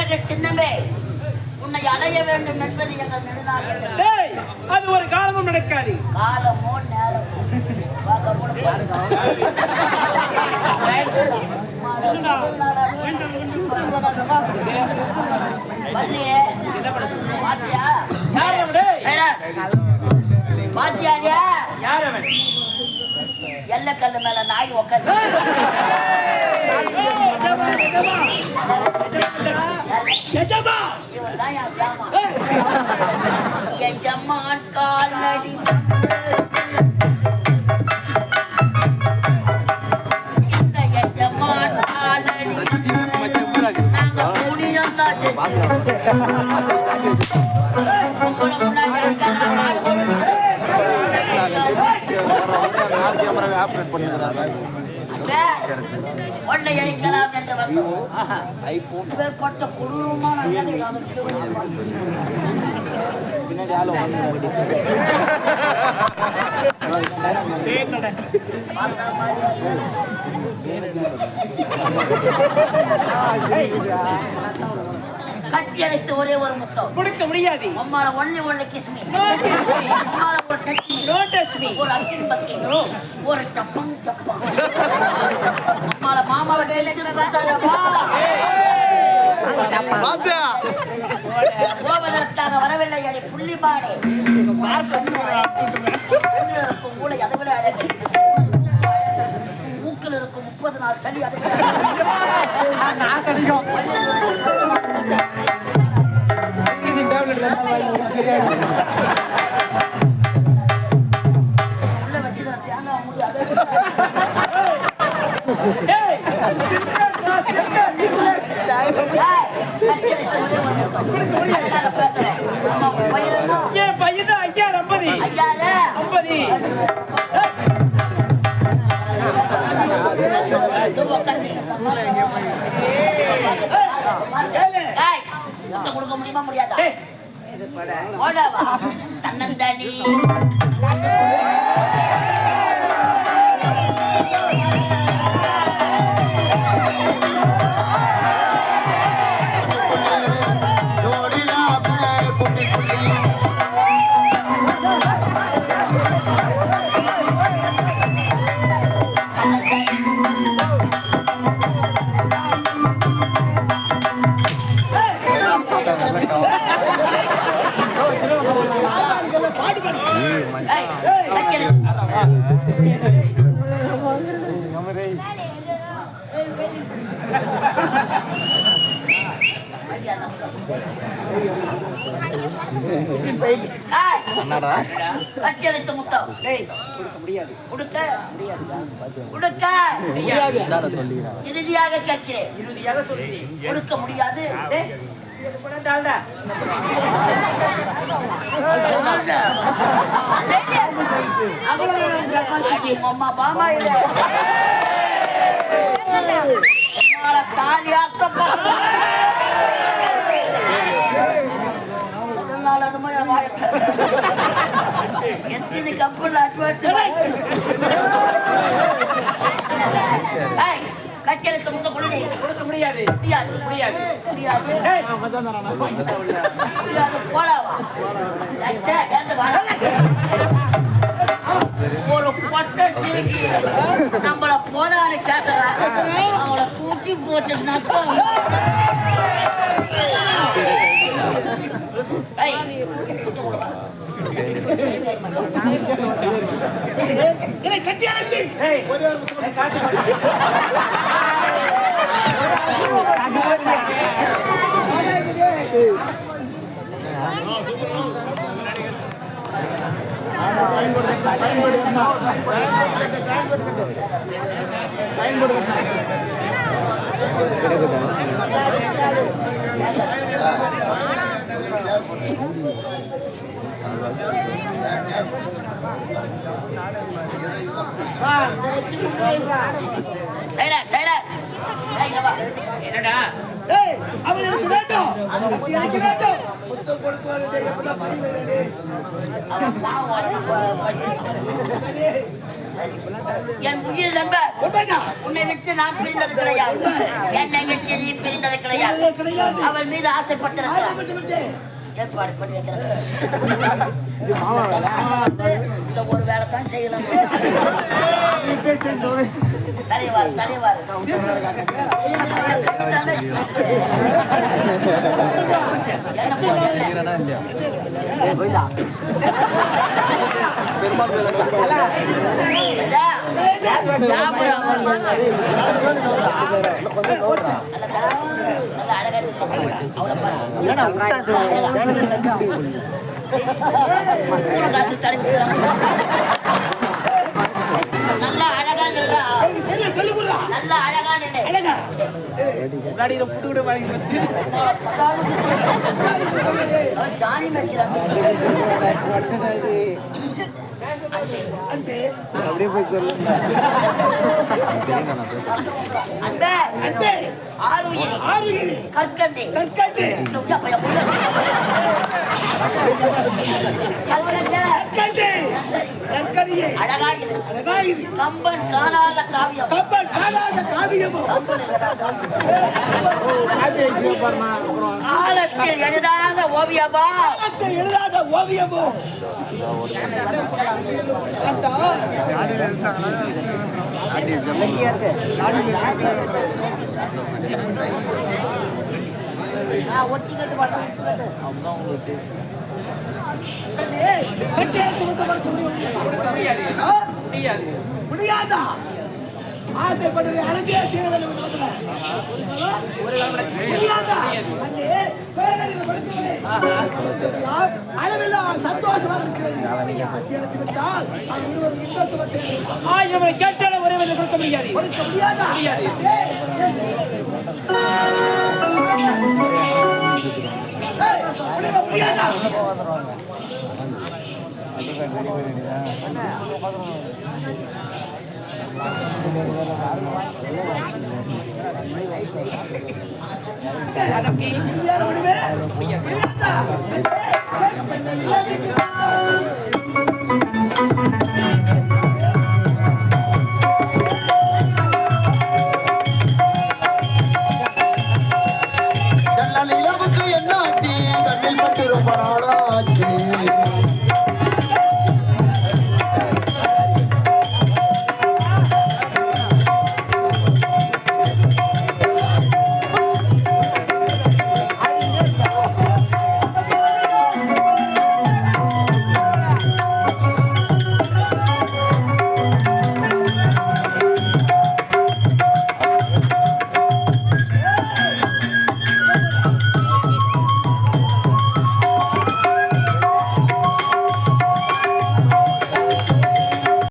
கழக சின்னமே உன்னை அடைய வேண்டும் என்பது எங்கள் நெடுநாள். அது ஒரு காலமும் நடக்காது. காலமோ நேரமோ பாத்தியாடியா எல்ல கல்லு மேல நாய் உக்காந்து இவர் தான் என் சாமா எஜமான் காலடி இந்த எஜமான் காலடி நாங்க சுனியம் தான் கொள்ளை அடிக்கலாம் என்று வந்தோம். பட்ட கொடூரமான கட்டி அடைத்து ஒரே ஒரு முத்தம் கொடுக்க முடியாது. அம்மால ஒண்ணு கிஸ்மி ஒரு அக்கின் பக்கி ஒரு டப்பம் டப்பம் அம்மால மாமாவை டென்ஷன் கொடுத்தாரவா கோவலத்தாக வரவில்லை அடி புள்ளிமானே இருக்கும் மூளை அதை விட அடைச்சி மூக்கில் இருக்கும் 30 நாள் சளி அதை விட உள்ள வச்சுக்கிற தேங்காய் முடி அதை கொடுக்க முடியுமா முடியாதா தன்னந்தனி கட்டளித்த முத்தம் இறுதியாக கேட்கிறேன். கொடுக்க முடியாது. அம்மா பாமா இல்ல தாலி அர்த்த முதல் நாள் அதுமா எத்தனை கம்பெனி அட்வான்ஸ் கட்டெடுத்த முத்த கொள்ளை கொடுக்க முடியாது. முடியாது போடாவா ஒரு பொட்டை சிரிக்கி நம்மள போடான்னு கேட்கற அவளை தூக்கி போட்டு நட்டம் கட்டி அழைத்து என்னடா அவன் எனக்கு வேண்டும் என் உயிர் நண்பர் உன்னை விட்டு நான் பிரிந்தது கிடையாது, என்னை விட்டு நீ பிரிந்தது கிடையாது. கிடையாது. அவள் மீது ஆசைப்பட்டிருக்கிறார். ஆசைப்பட்டு விட்டேன். ஏற்பாடு பண்ணி வைக்கிறது. இந்த ஒரு வேலை தான் செய்யலாம். தலைவார் தலைவார் காசு தடவி நல்லா அழகா நின்றா. நல்லா அழகா நின்று சாணி மறிக்கிறான். அன்பே அன்பே ஆருயிரி ஆறுகிறி கற்கண்டே கற்கண்டு கற்கண்டு கற்கடியே அழகாயுது அழகாயிரு கம்பன் காணாத காவியம். கம்பன் காணாத காவியமோ காலத்தில் எழுதாத ஓவியமா காலத்தை எழுதாத ஓவியமோ ஒட்டி கட்டு பாட்டு முடியாதா ஆசைப்பட்டதை அழகே தீர வேண்டும் முடியாதா அளவில்லா சந்தோஷமாக இருக்கிறது. விட்டால் இருவர் இன்பத்துவத்தை கேட்டால ஒரே வேலை கொடுக்க முடியாது. கொடுக்க முடியாதா முடியாதா முடியாதா